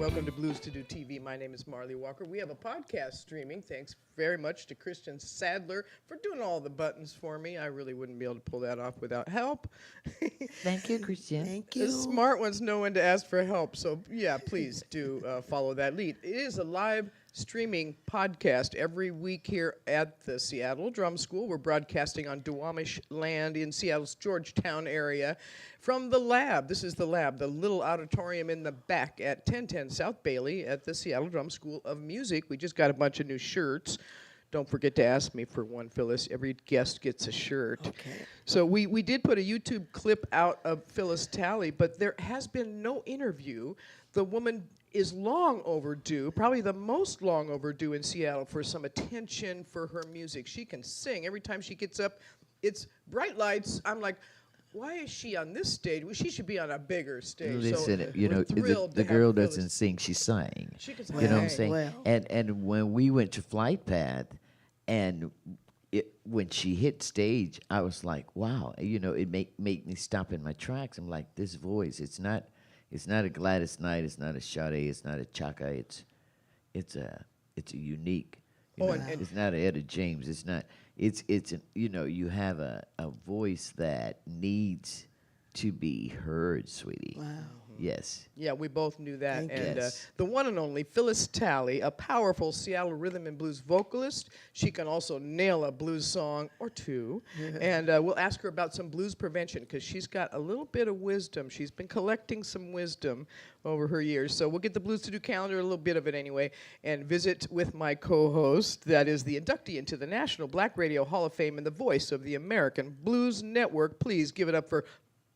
welcome to Blues to Do TV. My name is Marlee Walker. We have a podcast streaming. Thanks very much to Christian Sadler for doing all the buttons for me. I really wouldn't be able to pull that off without help. Thank you, Christian. Thank The you. smart ones know when to ask for help. So, yeah, please do follow that lead. It is a live streaming podcast every week here at the Seattle Drum School. We're broadcasting on Duwamish land in Seattle's Georgetown area from the lab. This is the lab, the little auditorium in the back at 1010 South Bailey at the Seattle Drum School of Music. We just got a bunch of new shirts. Don't forget to ask me for one, Phyllis. Every guest gets a shirt. Okay. So we did put a YouTube clip out of Phyllis Talley, but there has been no interview. The woman is long overdue, probably the most long overdue in Seattle for some attention for her music. She can sing. Every time she gets up, it's bright lights. I'm like, why is she on this stage? Well, she should be on a bigger stage. Listen, so you know, the girl doesn't sing, she sang. She can You know what I'm sing. saying? Well. And when we went to Flight Path, and when she hit stage, I was like, wow. You know, it make me stop in my tracks. I'm like, this voice, it's not a Gladys Knight, it's not a Sade, it's not a Chaka, it's a unique. You know, it's not an Etta James. It's not. It's you know, you have a voice that needs to be heard, sweetie. Wow. Yes. Yeah, we both knew that. Thank And Yes. the one and only Phyllis Talley, a powerful Seattle rhythm and blues vocalist. She can also nail a blues song or two. And we'll ask her about some blues prevention because she's got a little bit of wisdom. She's been collecting some wisdom over her years. So we'll get the Blues to Do calendar, a little bit of it anyway, and visit with my co-host, that is the inductee into the National Black Radio Hall of Fame and the voice of the American Blues Network. Please give it up for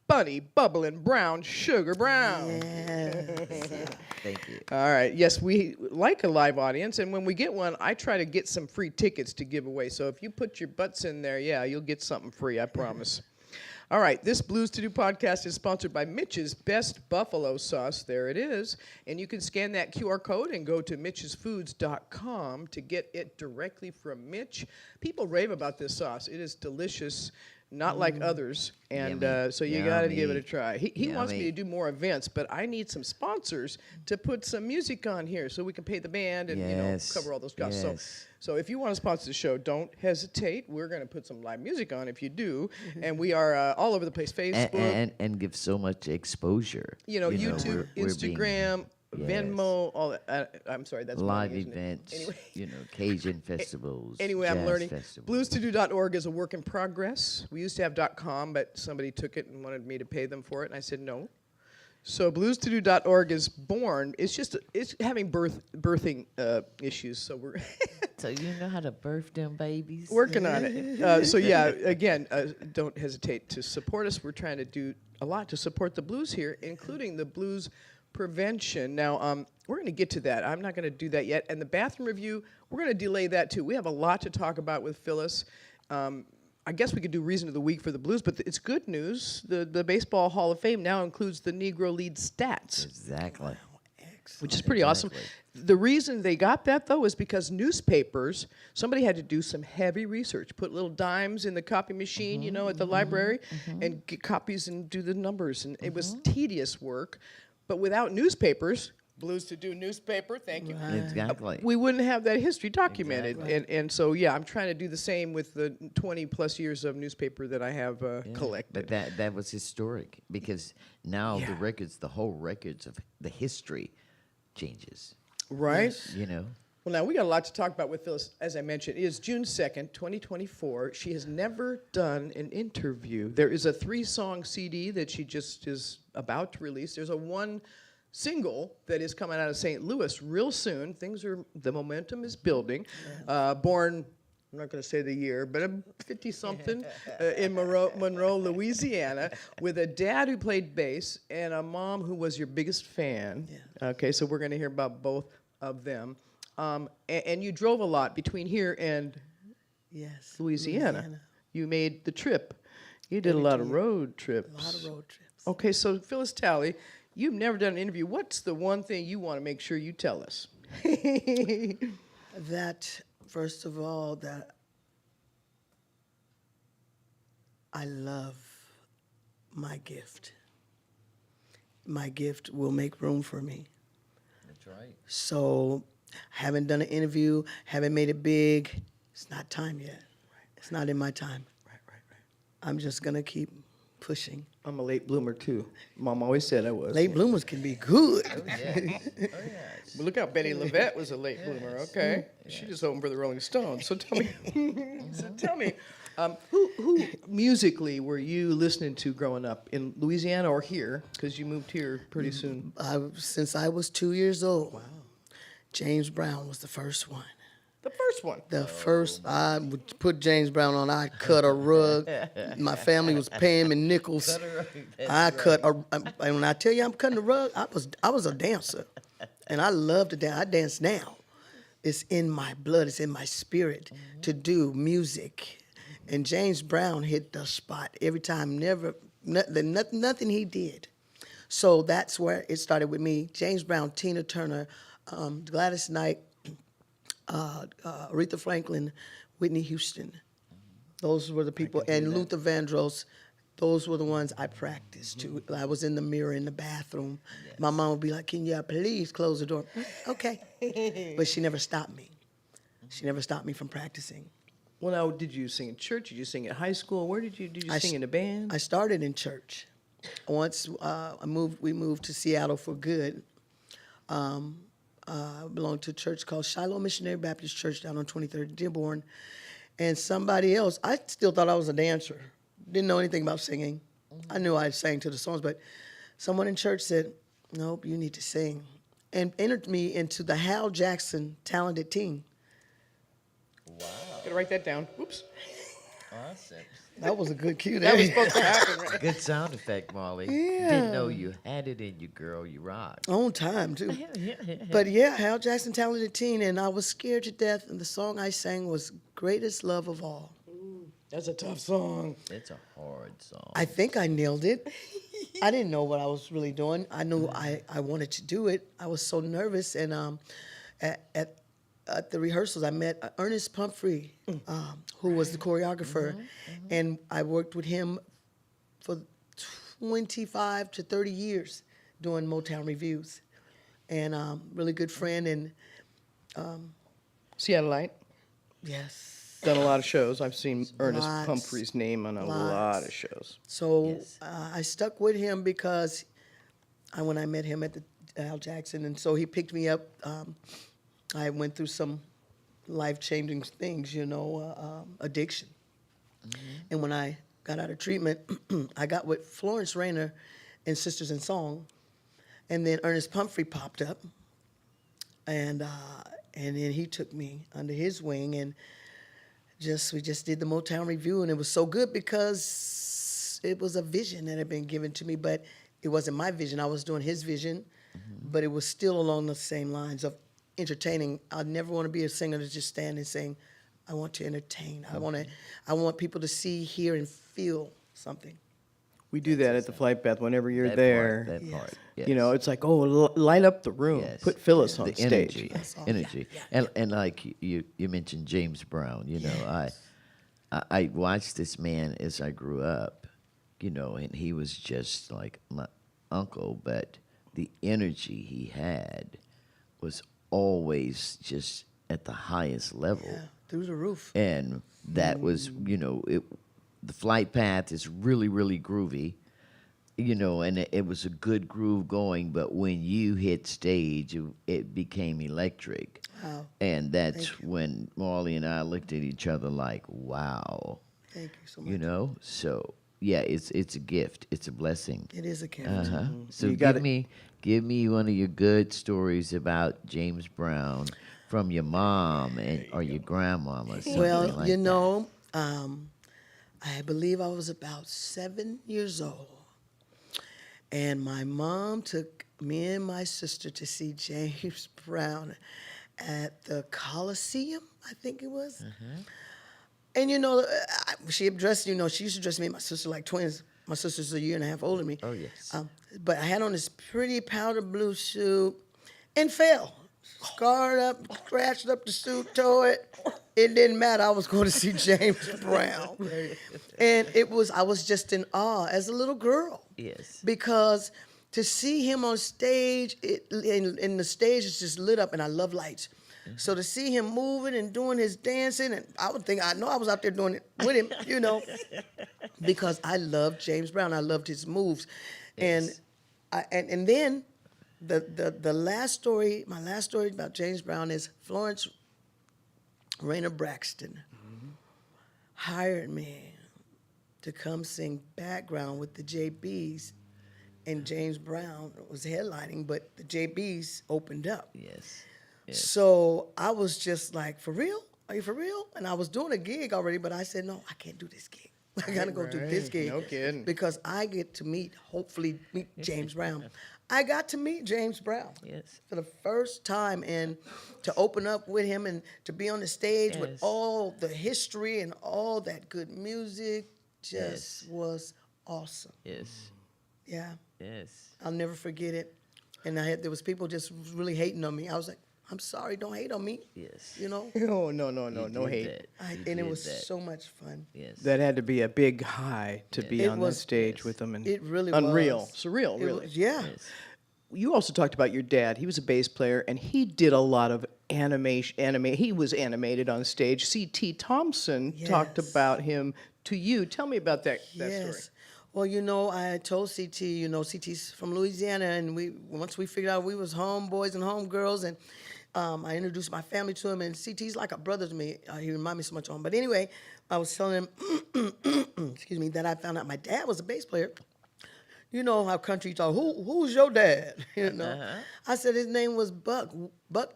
Bunny Bubbling Brown Sugar Brown. Yes. Thank you. All right. Yes, we like a live audience, and when we get one, I try to get some free tickets to give away. So if you put your butts in there, yeah, you'll get something free, I promise. All right, this Blues to Do podcast is sponsored by Mitch's Best Buffalo Sauce. There it is. And you can scan that QR code and go to mitchesfoods.com to get it directly from Mitch. People rave about this sauce. It is delicious. Not like others, and Yummy. so you got to give it a Yummy. try. He wants me Yummy. to do more events, but I need some sponsors to put some music on here so we can pay the band and Yes. cover all those costs. Yes. So if you want to sponsor the show, don't hesitate. We're going to put some live music on if you do, and we are all over the place. Facebook, And give so much exposure. YouTube, we're being- Instagram, Yes. Venmo, all that. I'm sorry, that's live money, isn't it? events, Anyway. Cajun festivals. Anyway, I'm jazz learning. festivals. BluesToDo.org is a work in progress. We used to have .com, but somebody took it and wanted me to pay them for it, and I said no. So BluesToDo.org is born. It's having birthing issues, so we're So you know how to birth them babies? working on it. So yeah, again, don't hesitate to support us. We're trying to do a lot to support the blues here, including the blues prevention. Now, we're going to get to that. I'm not going to do that yet. And the bathroom review, we're going to delay that too. We have a lot to talk about with Phyllis. I guess we could do Reason of the Week for the blues, but it's good news. The Baseball Hall of Fame now includes the Negro Lead Stats, Exactly. which is pretty awesome. The reason they got that, though, is because newspapers, somebody had to do some heavy research, put little dimes in the copy machine, at the library, and get copies and do the numbers. And it was tedious work. But without newspapers, Blues to Do newspaper, thank you. Exactly. We wouldn't have that history documented. And so, yeah, I'm trying to do the same with the 20-plus years of newspaper that I have collected. But that was historic because now the whole records of the history changes. Right? You know. Well, now, we got a lot to talk about with Phyllis. As I mentioned, it is June 2nd, 2024. She has never done an interview. There is a 3-song CD that she just is about to release. There's a 1 single that is coming out of St. Louis real soon. The momentum is building. Born, I'm not going to say the year, but a 50-something in Monroe, Louisiana, with a dad who played bass and a mom who was your biggest fan. Yeah. Okay, so we're going to hear about both of them. And you drove a lot between here and Yes. Louisiana. You made the trip. You did a lot of road trips. A lot of road trips. Okay, so Phyllis Talley, you've never done an interview. What's the one thing you want to make sure you tell us? That, first of all, that I love my gift. My gift will make room for me. right. So, haven't done an interview, haven't made it big. It's not time yet. It's not in my time. Right. I'm just gonna keep pushing. I'm a late bloomer too. Mom always said I was. Late bloomers can be good. Oh, yes. Oh, yes. But look how Betty LaVette was a late bloomer. Okay, she just opened for the Rolling Stones. So tell me, who musically were you listening to growing up in Louisiana or here? Because you moved here pretty soon. Since I was 2 years old. Wow. James Brown was the first one. The first one. The first, I would put James Brown on. I cut a rug. My family was paying me nickels. I cut a. And when I tell you I'm cutting the rug, I was a dancer, and I love to dance. I dance now. It's in my blood. It's in my spirit to do music, and James Brown hit the spot every time. Nothing he did. So that's where it started with me. James Brown, Tina Turner, Gladys Knight. Aretha Franklin, Whitney Houston. Those were the people, and Luther Vandross. Those were the ones I practiced to. I was in the mirror in the bathroom. Yes. My mom would be like, "Can you please close the door?" Okay, but she never stopped me. She never stopped me from practicing. Well, now, did you sing in church? Did you sing at high school? Where did you sing in a band? I started in church. Once we moved to Seattle for good. I belonged to a church called Shiloh Missionary Baptist Church down on 23rd Dearborn. And somebody else, I still thought I was a dancer. Didn't know anything about singing. I knew I sang to the songs, but someone in church said, "Nope, you need to sing." And entered me into the Hal Jackson talented team. Wow. Gotta write that down. Oops. Awesome. That was a good cue That was there. supposed to happen, right? Good sound effect, Marlee. Yeah. Didn't know you had it in you, girl. You rock. On time, too. But yeah, Hal Jackson talented teen, and I was scared to death, and the song I sang was Greatest Love of All. That's a tough song. It's a hard song. I think I nailed it. I didn't know what I was really doing. I knew I wanted to do it. I was so nervous, and at the rehearsals, I met Ernest Pumphrey, who was the choreographer, and I worked with him for 25 to 30 years doing Motown reviews, and really good friend, and Seattleite. yes. Done a lot of shows. I've seen Ernest Lots. Pumphrey's name on a lot of shows. So Yes. I stuck with him because when I met him at the Al Jackson, and so he picked me up. I went through some life-changing things, addiction. And when I got out of treatment, I got with Florence Rayner and Sisters in Song, and then Ernest Pumphrey popped up, and then he took me under his wing, and we just did the Motown review, and it was so good because it was a vision that had been given to me, but it wasn't my vision. I was doing his vision, but it was still along the same lines of entertaining. I never want to be a singer to just stand and sing. I want to entertain. I want people to see, hear, and feel something. We do that at the Flight Path whenever you're That there. Part, that part. Yes. You know, it's like, light up the room. Yes. Put Phyllis on the stage. energy, That's all. energy, and like you mentioned James Brown. I watched this man as I grew up, and he was just like my uncle, but the energy he had was always just at the highest level. Yeah, through the roof. And that was, the Flight Path is really, really groovy, and it was a good groove going, but when you hit stage, it became electric. Wow. And that's when Marlee and I looked at each other like, wow, Thank you so much. So yeah, it's a gift. It's a blessing. It is a gift. Uh-huh. So You gotta- give me one of your good stories about James Brown from your mom or your grandmama. Something Well, like that. I believe I was about 7 years old, and my mom took me and my sister to see James Brown at the Coliseum, I think it was. And she dressed, she used to dress me and my sister like twins. My sister's a year and a half older than me. Oh, yes. But I had on this pretty powder blue suit and fell. Scarred up, scratched up the suit, tore it. It didn't matter. I was going to see James Brown. And I was just in awe as a little girl. Yes. Because to see him on stage, and the stage is just lit up, and I love lights. So to see him moving and doing his dancing, and I would think, I know I was out there doing it with him, because I loved James Brown. I loved his moves. Yes. And then the last story, my last story about James Brown is Florence Rayner Braxton hired me to come sing background with the JBs, and James Brown was headlining, but the JBs opened up. Yes. So I was just like, for real? Are you for real? And I was doing a gig already, but I said, no, I can't do this gig. I gotta go do this Right. gig. No kidding. Because I get to hopefully meet James Brown. I got to meet James Brown. Yes. For the first time, and to open up with him and to be on the stage with Yes. all the history and all that good music just Yes. was awesome. Yes. Yeah. Yes. I'll never forget it. And there was people just really hating on me. I was like, I'm sorry, don't hate on me. Yes. Oh, no You hate. did that. You And it did was that. so much fun. Yes. That had to be a big high to be It on was- that stage yes. with them, and It really unreal, was. surreal, It really. was- yeah. Yes. You also talked about your dad. He was a bass player, and he did a lot of animation. He was animated on stage. C.T. Thompson talked Yes. about him to you. Tell me about that story. Yes. Well, I told CT, CT's from Louisiana, and once we figured out we was homeboys and homegirls, and I introduced my family to him, and CT's like a brother to me. He reminded me so much of him. But anyway, I was telling him, excuse me, that I found out my dad was a bass player. You know how country talk. Who's your dad? I said his name was Buck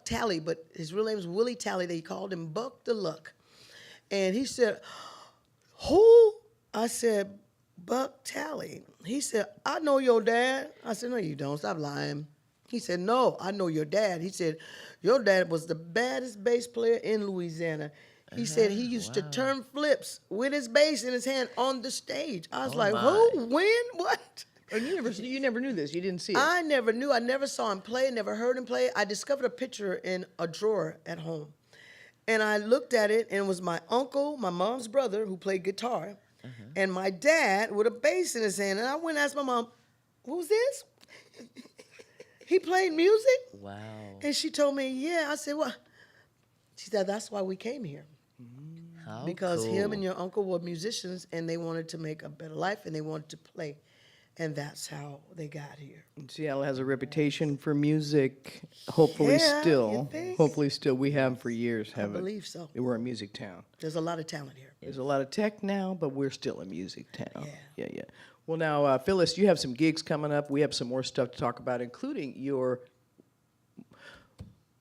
Talley, but his real name was Willie Talley. They called him Buck the Luck. And he said, who? I said, Buck Talley. He said, I know your dad. I said, no, you don't. Stop lying. He said, no, I know your dad. He said, your dad was the baddest bass player in Louisiana. He said he used to turn flips with his bass in his hand on the stage. I was Oh, like, my. who? When? What? And you never knew this. You didn't see it. I never knew. I never saw him play, never heard him play. I discovered a picture in a drawer at home. And I looked at it, and it was my uncle, my mom's brother, who played guitar, and my dad with a bass in his hand. And I went and asked my mom, who's this? He played music? Wow. And she told me, yeah. I said, what? She said, that's why we came here. How Because cool. him and your uncle were musicians, and they wanted to make a better life, and they wanted to play. And that's how they got here. Seattle has a reputation for music. Hopefully Yeah, still. you think? Hopefully still. We have for years, I haven't believe so. We're a music town. There's a lot of talent here. There's a lot of tech now, but we're still a music town. Yeah. Yeah. Well, now, Phyllis, you have some gigs coming up. We have some more stuff to talk about, including your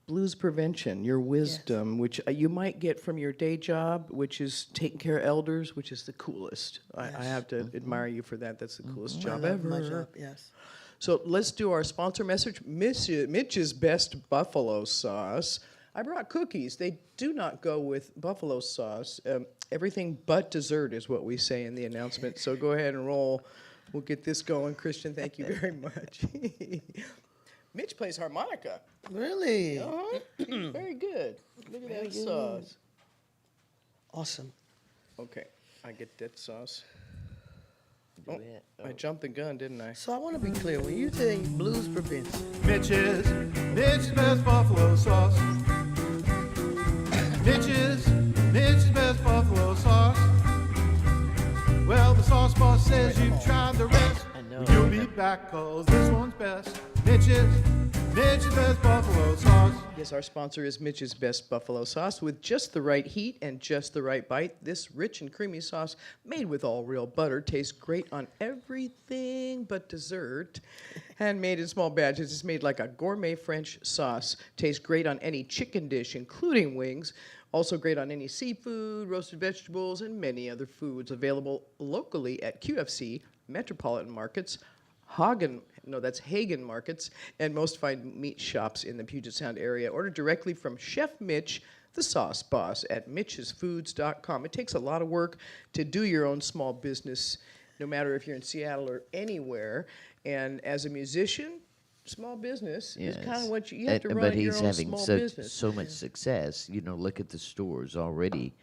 blues prevention, your wisdom, which you might get from your day job, which is taking care of elders, which is the coolest. I have to admire you for that. That's the coolest job I love ever. my job, yes. So let's do our sponsor message. Mitch's Best Buffalo Sauce. I brought cookies. They do not go with buffalo sauce. Everything but dessert is what we say in the announcement. So go ahead and roll. We'll get this going. Christian, thank you very much. Mitch plays harmonica. Really? Uh-huh. He's very good. Look at that good. sauce. Awesome. Okay, I get that sauce. Do Oh, it. I jumped the gun, didn't I? So I want to be clear. When you say blues prevention, Mitch's best buffalo sauce. Mitch's best buffalo sauce. Well, the sauce boss says you've tried the rest. I know. Well, you'll be back, cause this one's best. Mitch's best buffalo sauce. Yes, our sponsor is Mitch's Best Buffalo Sauce. With just the right heat and just the right bite, this rich and creamy sauce, made with all real butter, tastes great on everything but dessert. Handmade in small batches, it's made like a gourmet French sauce. Tastes great on any chicken dish, including wings. Also great on any seafood, roasted vegetables, and many other foods. Available locally at QFC, Metropolitan Markets, Hagen Markets, and most fine meat shops in the Puget Sound area. Order directly from Chef Mitch, the sauce boss, at mitchesfoods.com. It takes a lot of work to do your own small business, no matter if you're in Seattle or anywhere. And as a musician, small business is kind of what you have to run but your he's own having small such, business. so much success. Look at the stores already,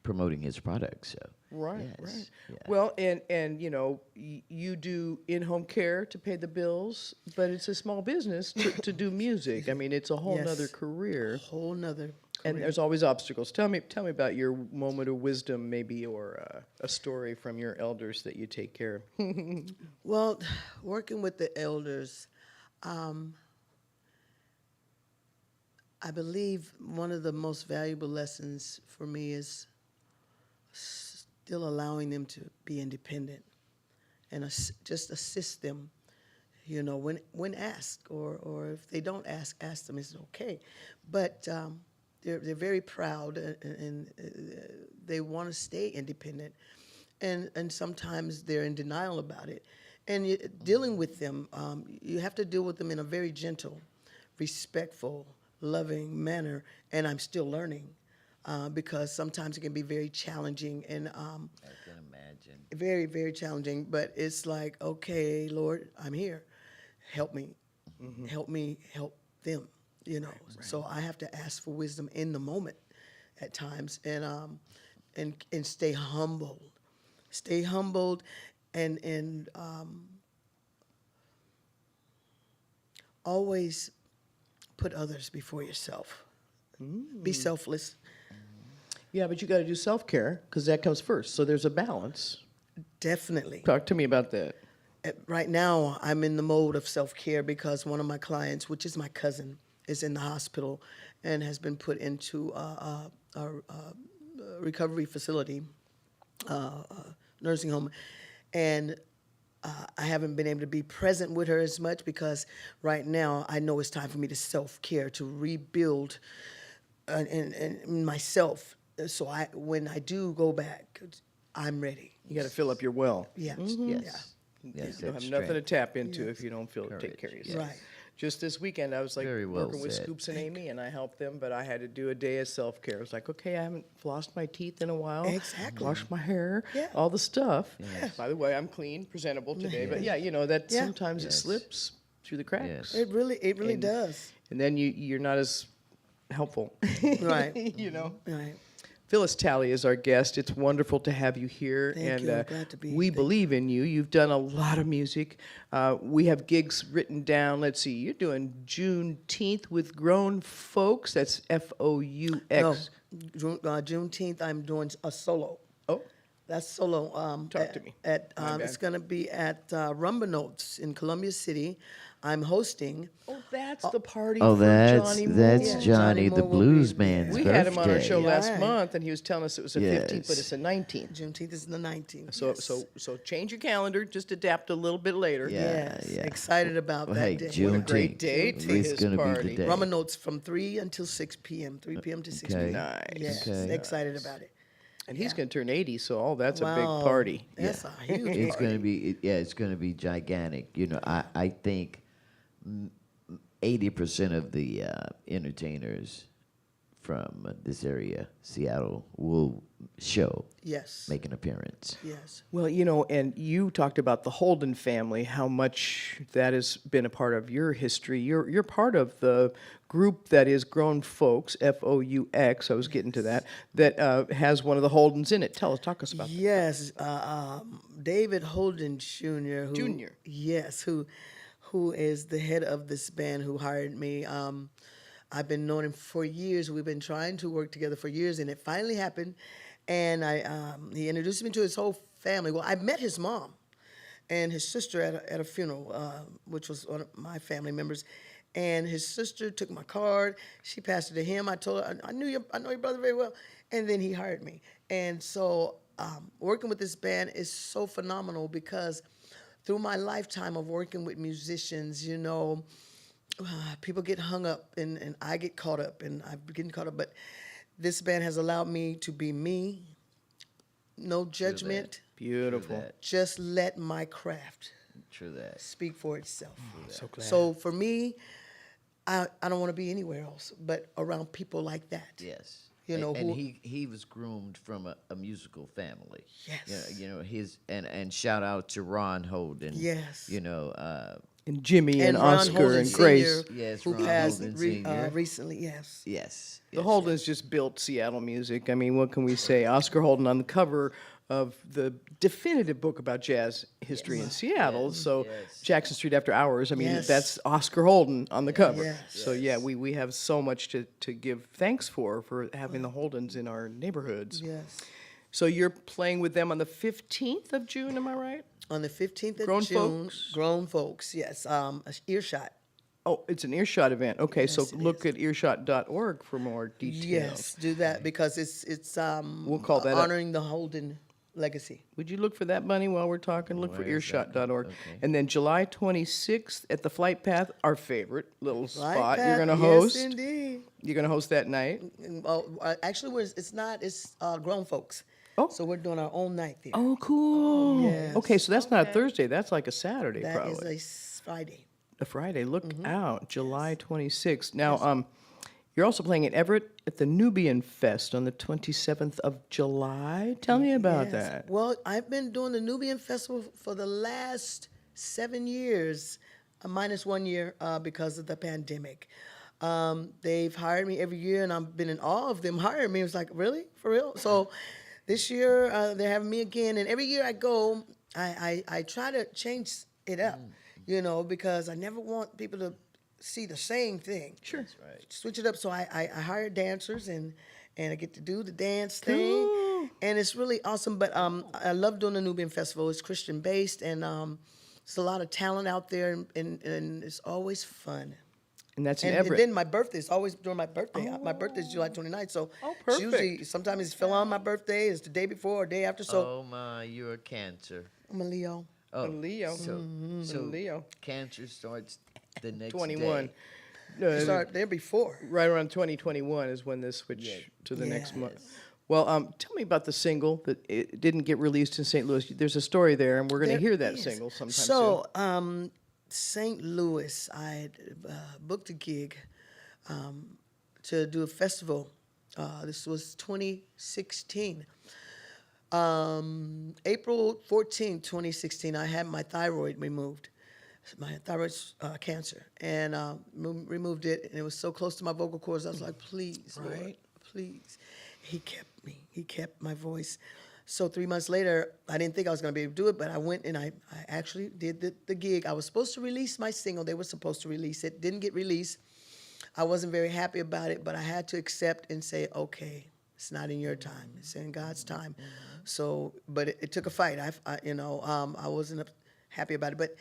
promoting his products. So Right, yes, right. yeah. Well, and you know, you do in-home care to pay the bills, but it's a small business to do music. I mean, it's a whole nother Yes. career, Whole nother and career. there's always obstacles. Tell me about your moment of wisdom, maybe, or a story from your elders that you take care of. Well, working with the elders, um, I believe one of the most valuable lessons for me is still allowing them to be independent and just assist them, you know, when asked, or if they don't ask them, it's okay. But they're very proud, and they want to stay independent, and sometimes they're in denial about it. And dealing with them, you have to deal with them in a very gentle, respectful, loving manner. And I'm still learning, because sometimes it can be very challenging and I can imagine. very, very challenging. But it's like, okay, Lord, I'm here. Help me, help me, help them. You know, so I have to ask for wisdom in the moment at times, and stay humbled, and always put others before yourself. Be selfless. Yeah, but you got to do self-care because that comes first. So there's a balance. Definitely. Talk to me about that. Right now, I'm in the mode of self-care because one of my clients, which is my cousin, is in the hospital and has been put into a recovery facility, nursing home. And I haven't been able to be present with her as much because right now I know it's time for me to self-care, to rebuild and myself. So when I do go back, I'm ready. You got to fill up your well. Yeah. Yes. Yeah. Yes, You'll have that's nothing to strength. tap into if you don't take care of Courage, yourself. Right. Just this weekend, I was like Very well working with said. Scoops and Amy, and I helped them, but I had to do a day of self-care. I was like, okay, I haven't flossed my teeth in a while. Exactly. Washed my hair. Yeah. All the stuff. By the way, I'm clean, presentable today. But yeah, you know, that Yeah. sometimes it Yes. slips through the cracks. Yes. It really And- does. And then you're not as helpful. Right. You know? Right. Phyllis Talley is our guest. It's wonderful to have you here. Thank and you. I'm glad to be here. we Thank believe in you. You've done a lot of music. We have gigs written down. Let's see. You're doing Juneteenth with grown folks. That's FOUX. No, Juneteenth, I'm doing a solo. Oh, That's solo. Talk to me. My It's bad. going to be at Rumba Notes in Columbia City. I'm hosting. oh, that's the party Oh, for that's Johnny that's Moore. Johnny, the Moore will blues be there. man's We birthday. had him on our show last Right. month, and he was telling us it was the 15th, but Yes. it's the 19th. Juneteenth is the 19th. So, yes. so change your calendar. Just adapt a little bit later. Yeah. Yes, excited about Well, that hey, day. What a great Juneteenth. date for It's his gonna be party. the day. Rumba Notes from 3 until 6 p.m., 3 p.m. to 6 Okay. p.m. Nice. Yes, Okay. excited about it. And he's going to turn 80, so that's a big Wow. party. That's a huge It's party. going to be it's going to be gigantic. You know, I think 80% of the entertainers from this area, Seattle, will Yes. make an appearance. Yes. Well, you know, and you talked about the Holden family, how much that has been a part of your history. You're part of the group that is Grown Folks, FOUX. I was getting to that. That has one of the Holdens in it. Talk us about that. Yes, David Holden Jr. Jr.. Yes, who is the head of this band who hired me. I've been knowing him for years. We've been trying to work together for years, and it finally happened. And he introduced me to his whole family. Well, I met his mom and his sister at a funeral, which was one of my family members. And his sister took my card. She passed it to him. I told her, I know your brother very well. And then he hired me. And so working with this band is so phenomenal because through my lifetime of working with musicians, you know, people get hung up and I get caught up and I'm getting caught up. But this band has allowed me to be me, no judgment, Beautiful. that. just let my craft True that. speak for itself. So glad. So for me, I don't want to be anywhere else but around people like that. Yes. You know, and who- he was groomed from a musical family. Yes. You know his and shout out to Ron Holden. Yes. You know, And Jimmy and Ron Oscar Holden and Sr., Grace. Yes, who Ron passed Holden Sr. recently. Yes. Yes. The Holdens just built Seattle music. I mean, what can we say? Oscar Holden on the cover of the definitive book about jazz history in Seattle. So Jackson Street After Hours. I mean, Yes. that's Oscar Holden on the cover. Yes. So yeah, we have so much to give thanks for having the Holdens in our neighborhoods. Yes. So you're playing with them on the 15th of June, am I right? On the 15th of Grown June. folks? Grown folks, yes. A Earshot. Oh, it's an Earshot event. Okay, Yes, so it look is. at earshot.org for more details. Yes, do that because it's We'll call that up. honoring the Holden legacy. Would you look for that, Bunny, while we're talking? Look for Where is that? earshot.org. Okay. And then July 26th at the Flight Path, our favorite little Right, spot. You're Pat? going to host. Yes, indeed. You're going to host that night. Actually, it's grown folks. Oh. So we're doing our own night there. Oh, cool. yes. Okay, so that's not a Thursday. That's like a Saturday, That is probably. a Friday. A Friday. Look out, July 26th. Now, you're also playing at Everett at the Nubian Fest on the 27th of July. Tell me about Yes. that. Well, I've been doing the Nubian Festival for the last 7 years, minus 1 year because of the pandemic. They've hired me every year, and I've been in awe of them hiring me. It was like, really? For real? So this year, they're having me again. And every year I go, I try to change it up, because I never want people to see the same thing. Sure. That's right. Switch it up. So I hire dancers and I get to do the dance thing, Cool. and it's really awesome. But I love doing the Nubian Festival. It's Christian based, and there's a lot of talent out there, and it's always fun. And that's in And Everett. then my birthday is always during my birthday. My birthday is July 29th, so it's usually perfect. sometimes it's fell on my birthday. It's the day before or day after. So Oh my, you're a Cancer. I'm a Leo. Oh, A Leo. So A Leo. Cancer starts the next 21. day. You start there before. Right around 2021 is when this switched Yeah. to the next month. Yes. Well, tell me about the single that it didn't get released in St. Louis. There's a story there, and we're going to There hear that is. single sometime soon. So, St. Louis, I had booked a gig to do a festival. This was 2016. April 14, 2016, I had my thyroid removed. My thyroid's cancer, and removed it, and it was so close to my vocal cords. I was like, please, Lord, please. He kept me. He kept my voice. So 3 months later, I didn't think I was going to be able to do it, but I went and I actually did the gig. I was supposed to release my single. They were supposed to release it. Didn't get released. I wasn't very happy about it, but I had to accept and say, okay, it's not in your time. It's in God's time. So, but it took a fight. I wasn't happy about it. But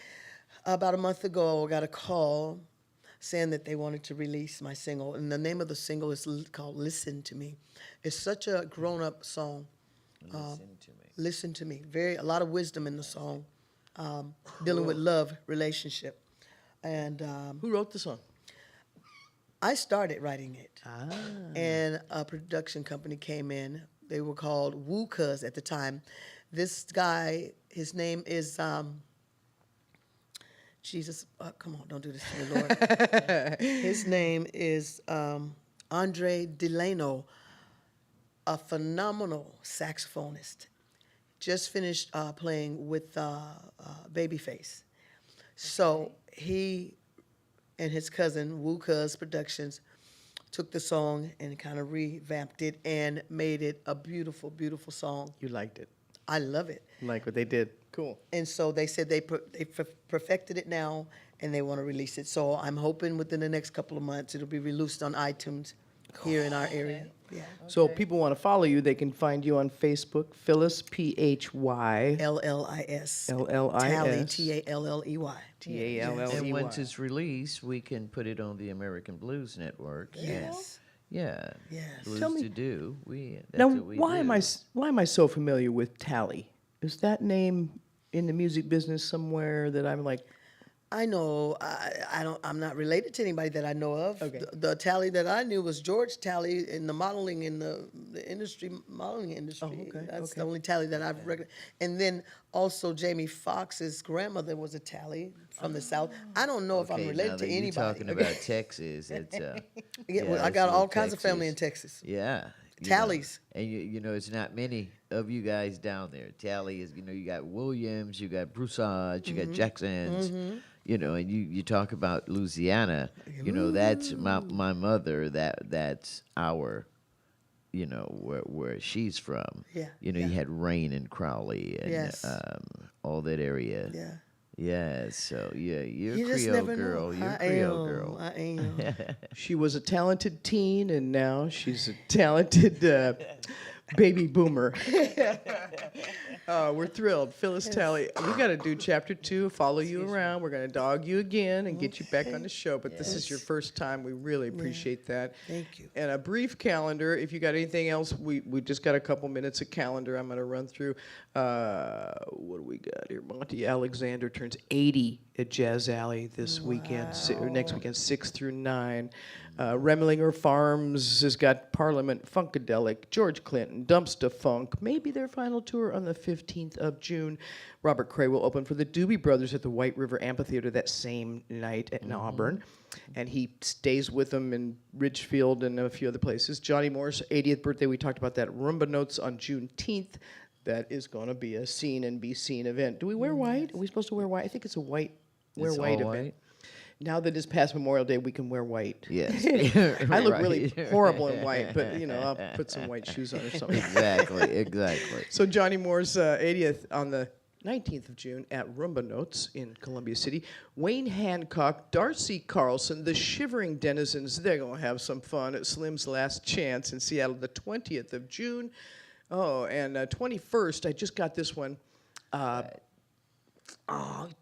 about a month ago, I got a call saying that they wanted to release my single. And the name of the single is called Listen to Me. It's such a grown-up song. Listen to me. Listen to me. A lot of wisdom in the song, dealing with love, relationship. And Who wrote the song? I started writing it. And a production company came in. They were called Woo Cuz at the time. This guy, his name is, Jesus, come on, don't do this to me, Lord. His name is Andre Delano, a phenomenal saxophonist. Just finished playing with Babyface. So he and his cousin, Woo Cuz Productions, took the song and kind of revamped it and made it a beautiful, beautiful song. You liked it. I love it. Like what they did. Cool. And so they said they perfected it now and they want to release it. So I'm hoping within the next couple of months it'll be released on iTunes here in our area. Yeah. So if people want to follow you, they can find you on Facebook, Phyllis, P-H-Y. LLIS. L-L-I-S. Talley, T-A-L-L-E-Y. T-A-L-L-E-Y. And once it's released, we can put it on the American Blues Network. Yes. Yeah. Yes. Blues Tell me- to do. That's Now, what we why do. am I so familiar with Talley? Is that name in the music business somewhere that I'm like, I know. I'm not related to anybody that I know of. Okay. The Talley that I knew was George Talley in the modeling in the modeling industry. okay, That's okay. the only Talley that I've recognized. And then also Jamie Foxx's grandmother was a Talley from the South. I don't know if I'm Okay, related now to that you're anybody. talking about Texas, it's Yeah, well, I it's got a all little kinds of family in Texas. Yeah. Tallies. And you know, it's not many of you guys down there. Tally is, you got Williams, you got Broussard, you got Jacksons, You know, and you talk about Louisiana, you know, that's my mother, that's our, you know, where she's from. Yeah, You know, yeah. you had Rain and Crowley and Yes. all that area. Yeah. Yeah, so yeah, you're You a just Creole never girl. know. You're a I Creole am. girl. I am. She was a talented teen, and now she's a talented baby boomer. We're thrilled. Phyllis Talley, we got to do chapter 2, follow you around. We're going to dog you again and get you back on the show, but this is your first time. We really appreciate that. Thank you. And a brief calendar. If you got anything else, we just got a couple minutes of calendar I'm going to run through. What do we got here? Monty Alexander turns 80 at Jazz Alley this weekend, or next weekend, 6 through 9. Remlinger Farms has got Parliament Funkadelic, George Clinton, Dumpsta Funk, maybe their final tour on the 15th of June. Robert Cray will open for the Doobie Brothers at the White River Amphitheater that same night in Auburn. And he stays with them in Ridgefield and a few other places. Johnny Moore's 80th birthday, we talked about that. Rumba Notes on Juneteenth. That is going to be a seen and be seen event. Do we wear white? Are we supposed to wear white? I think it's a white, wear It's white all event. white? Now that it's past Memorial Day, we can wear white. Yes. I look really Right. horrible in white, but you know, I'll put some white shoes on or something. Exactly. So Johnny Moore's 80th on the 19th of June at Rumba Notes in Columbia City. Wayne Hancock, Darcy Carlson, the Shivering Denizens, they're going to have some fun at Slim's Last Chance in Seattle the 20th of June. Oh, and 21st, I just got this one. Out of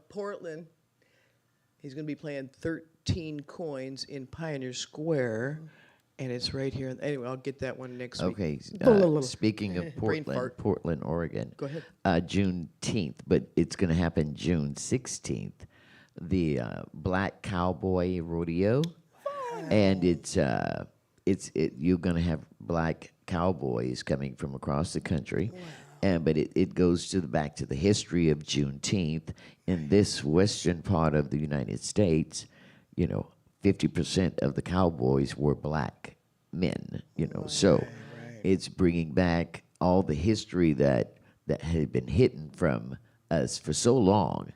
Portland. He's going to be playing 13 Coins in Pioneer Square, and it's right here. Anyway, I'll get that one next week. Okay. Speaking of Brain Portland, fart. Portland, Oregon. Go ahead. Juneteenth, but it's going to happen June 16th. The Black Cowboy Rodeo, and you're going to have black cowboys coming from across the country. But it goes back to the history of Juneteenth in this western part of the United States. You know, 50% of the cowboys were black men. You know, so it's bringing back all the history that had been hidden from us for so long.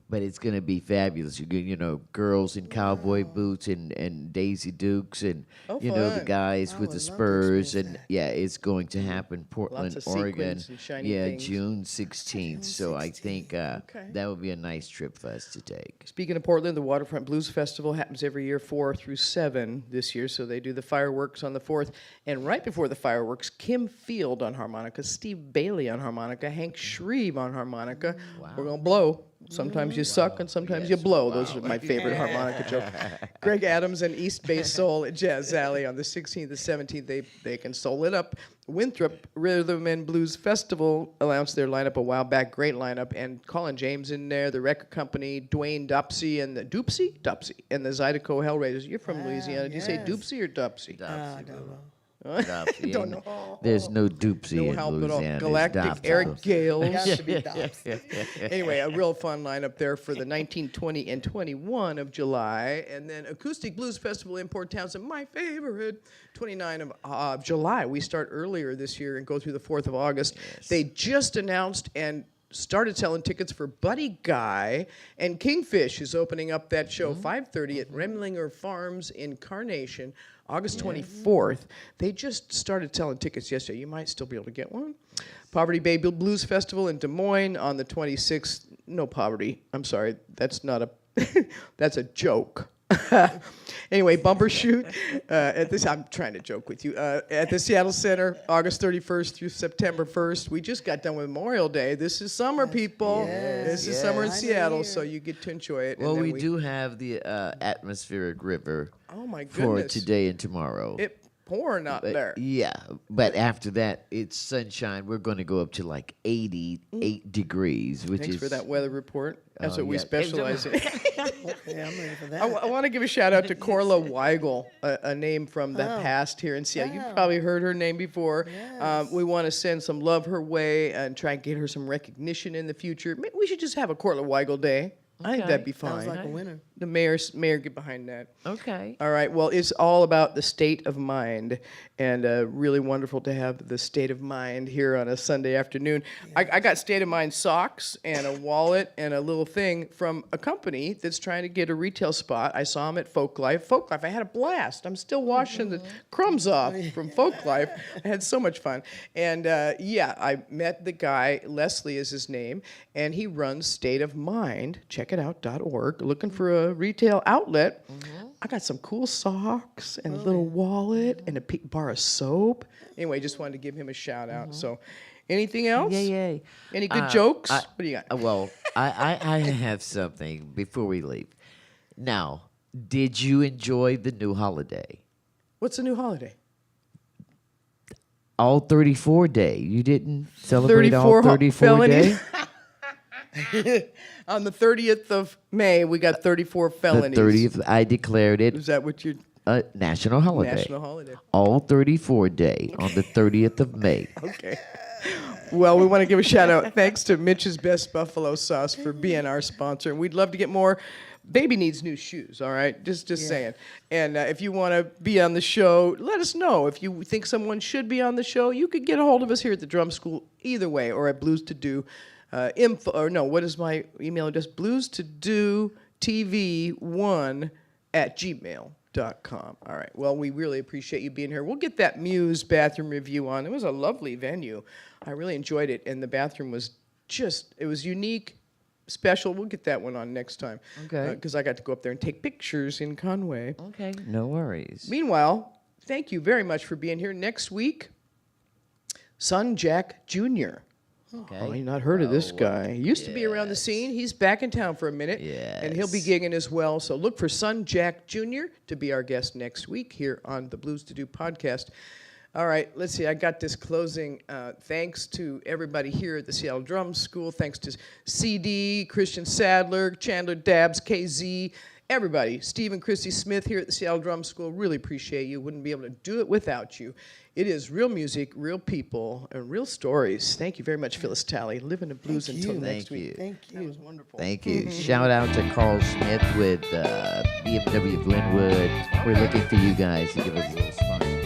But it's going to be fabulous. You know, girls in cowboy boots and Daisy Dukes and, you know, the fun. guys with the would love to Spurs. experience And, that. yeah, it's going to happen. Portland, of Oregon. sequins and shiny Yeah, things. June 16th. So I think that would be a nice trip for us to take. Speaking of Portland, the Waterfront Blues Festival happens every year, 4 through 7 this year. So they do the fireworks on the 4th. And right before the fireworks, Kim Field on harmonica, Steve Bailey on harmonica, Hank Shreve on harmonica. We're going to blow. Sometimes you suck and sometimes you blow. Those are my favorite harmonica jokes. Greg Adams and East Bay Soul at Jazz Alley on the 16th and 17th. They can soul it up. Winthrop Rhythm and Blues Festival announced their lineup a while back. Great lineup. And Colin James in there, the record company, Dwayne Dupsy and the Dupsy and the Zydeco Hellraisers. You're from Louisiana. Did you say yes. Dupsy or Dupsy? I don't know. Dopsy. Don't know. There's no Doopsy No in help at all. Louisiana. There's Galactic Dopsy. Eric Gales. It has to be Dobbs. Anyway, a real fun lineup there for the 19, 20, and 21 of July. And then Acoustic Blues Festival in Port Townsend, my favorite, 29 of July. We start earlier this year and go through the 4th of August. They just announced and started selling tickets for Buddy Guy, and Kingfish is opening up that show 5:30 at Remlinger Farms in Carnation, August 24th. They just started selling tickets yesterday. You might still be able to get one. Poverty Bay Blues Festival in Des Moines on the 26th. No poverty. I'm sorry. That's not a that's a joke. Anyway, Bumbershoot at this. I'm trying to joke with you. At the Seattle Center, August 31st through September 1st. We just got done with Memorial Day. This is summer, people. This is summer in Yes. Seattle, so you get to enjoy it. Well, and then we do have the atmospheric river Oh my for goodness! today and tomorrow. It pouring out But, there. yeah, but after that, it's sunshine. We're going to go up to like 88 degrees, which Thanks is for that weather report. That's Oh, what we yeah. specialize in. Okay, I'm ready for that. I want to give a shout out to Corla Weigel, a name from the past here in Seattle. You've probably heard her name before. We want to send some love her way and try and get her some recognition in the future. Maybe we should just have a Corla Weigel Day. I think Okay. that'd be fine. Sounds like a winner. The mayor get behind that. Okay. All right. Well, it's all about the state of mind, and really wonderful to have the state of mind here on a Sunday afternoon. I got state of mind socks and a wallet and a little thing from a company that's trying to get a retail spot. I saw them at Folklife. Folklife, I had a blast. I'm still washing the crumbs off from Folklife. I had so much fun. And yeah, I met the guy, Leslie is his name, and he runs State of Mind. Check it out.org. Looking for a retail outlet. I got some cool socks and a little wallet and a bar of soap. Anyway, just wanted to give him a shout out. So, anything else? Yay. Any good jokes? What do you got? Well, I have something before we leave. Now, did you enjoy the new holiday? What's the new holiday? All 34 Day. You didn't celebrate all 34 34 felonies? Day? On the 30th of May, we got 34 The felonies. 30th, I declared it Is that what your a national holiday. national holiday? All 34 Day on the 30th of May. Okay. Well, we want to give a shout out. Thanks to Mitch's Best Buffalo Sauce for being our sponsor. And we'd love to get more. Baby needs new shoes, all right? Just saying. And if you want to be on the show, let us know. If you think someone should be on the show, you could get a hold of us here at the Drum School either way, or at Blues to Do info. Or no, what is my email address? Blues to Do TV1@gmail.com. All right. Well, we really appreciate you being here. We'll get that Muse bathroom review on. It was a lovely venue. I really enjoyed it, and the bathroom was it was unique, special. We'll get that one on next time. Okay. Because I got to go up there and take pictures in Conway. Okay, no worries. Meanwhile, thank you very much for being here. Next week, Son Jack Jr. Okay. Oh, you not heard of this guy. He used to be around the scene. He's back in town for a minute. And he'll be gigging as well. So look for Son Jack Jr. to be our guest next week here on the Blues to Do podcast. All right, let's see. I got this closing. Thanks to everybody here at the Seattle Drum School. Thanks to CD, Christian Sadler, Chandler Dabbs, KZ, everybody. Steve and Christy Smith here at the Seattle Drum School. Really appreciate you. Wouldn't be able to do it without you. It is real music, real people, and real stories. Thank you very much, Phyllis Talley. Living the blues until next week. Thank you. That was wonderful. Thank you. Shout out to Carl Smith with BMW Glenwood. We're looking for you guys to give us a little sponsor.